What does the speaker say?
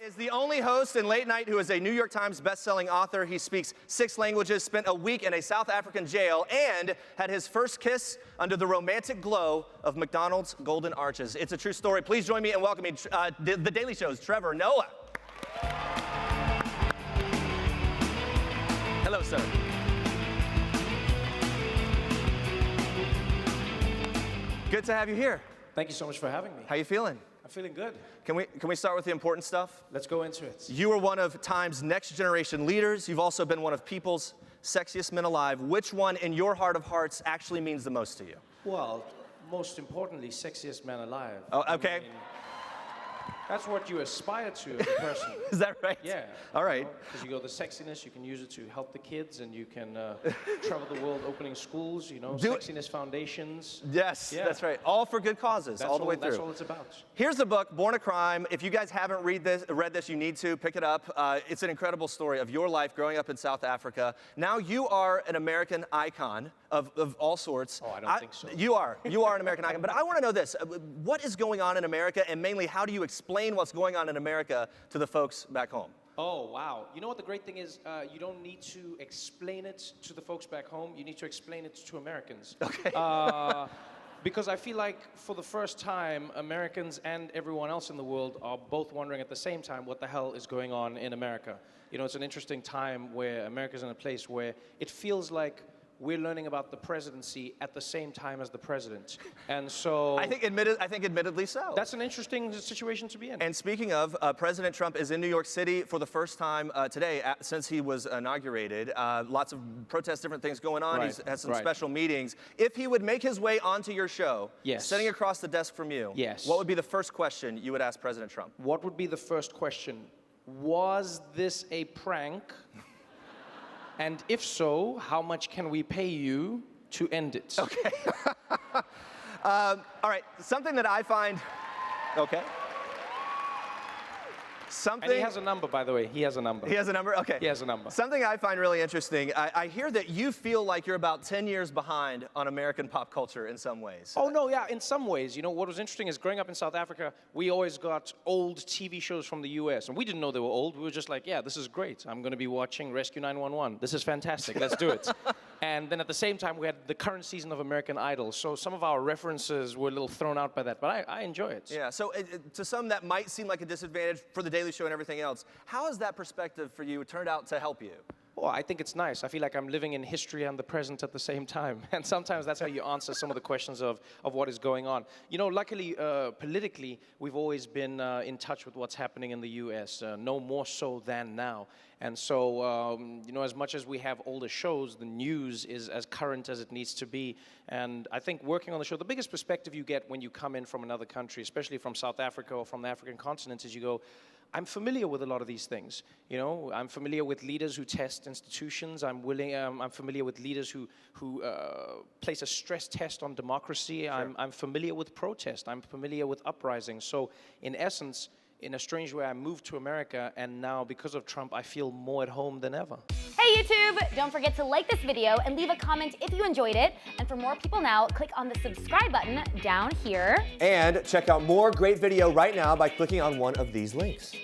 Is the only host in late night who is a New York Times best-selling author. He speaks 6 languages, spent a week in a South African jail, and had his first kiss under the romantic glow of McDonald's Golden Arches. It's a true story. Please join me in welcoming The Daily Show's Trevor Noah. Hello, sir. Good to have you here. Thank you so much for having me. How you feeling? I'm feeling good. Can we start with the important stuff? Let's go into it. You are one of Time's next generation leaders. You've also been one of People's sexiest men alive. Which one in your heart of hearts actually means the most to you? Well, most importantly, sexiest man alive. Oh, okay. I mean, that's what you aspire to as a person. Is that right? Yeah. All right. Because you go the sexiness, you can use it to help the kids, and you can travel the world opening schools, you know, sexiness foundations. Yes, yeah. That's right. All for good causes, all the way through. That's all it's about. Here's the book, Born a Crime. If you guys haven't read this, you need to pick it up. It's an incredible story of your life growing up in South Africa. Now you are an American icon of all sorts. Oh, I don't think so. You are an American icon. But I want to know this. What is going on in America, and mainly, how do you explain what's going on in America to the folks back home? Oh, wow. You know what the great thing is? You don't need to explain it to the folks back home. You need to explain it to Americans. Okay. Because I feel like for the first time, Americans and everyone else in the world are both wondering at the same time what the hell is going on in America. You know, it's an interesting time where America's in a place where it feels like we're learning about the presidency at the same time as the president. And so I think admittedly so. That's an interesting situation to be in. And speaking of, President Trump is in New York City for the first time today since he was inaugurated. Lots of protests, different things going on. Right. He's had some special meetings. If he would make his way onto your show, yes, sitting across the desk from you, yes, what would be the first question you would ask President Trump? What would be the first question? Was this a prank? And if so, how much can we pay you to end it? Okay. All right, something that I find, okay. And he has a number, by the way. He has a number. He has a number? Okay. He has a number. Something I find really interesting, I hear that you feel like you're about 10 years behind on American pop culture in some ways. Oh, no, yeah, in some ways. You know, what was interesting is growing up in South Africa, we always got old TV shows from the US, and we didn't know they were old. We were just like, yeah, this is great. I'm going to be watching Rescue 911. This is fantastic. Let's do it. And then at the same time, we had the current season of American Idol, so some of our references were a little thrown out by that, but I enjoy it. Yeah, so to some that might seem like a disadvantage for The Daily Show and everything else. How has that perspective for you turned out to help you? Well, I think it's nice. I feel like I'm living in history and the present at the same time. And sometimes that's how you answer some of the questions of what is going on. You know, luckily, politically, we've always been in touch with what's happening in the US, no more so than now. And so, you know, as much as we have older shows, the news is as current as it needs to be. And I think working on the show, the biggest perspective you get when you come in from another country, especially from South Africa or from the African continent, is you go, I'm familiar with a lot of these things. You know, I'm familiar with leaders who test institutions. I'm familiar with leaders who place a stress test on democracy. Sure. I'm familiar with protest. I'm familiar with uprising. So, in essence, in a strange way, I moved to America, and now, because of Trump, I feel more at home than ever. Hey YouTube! Don't forget to like this video and leave a comment if you enjoyed it. And for more people now, click on the subscribe button down here. And check out more great video right now by clicking on one of these links.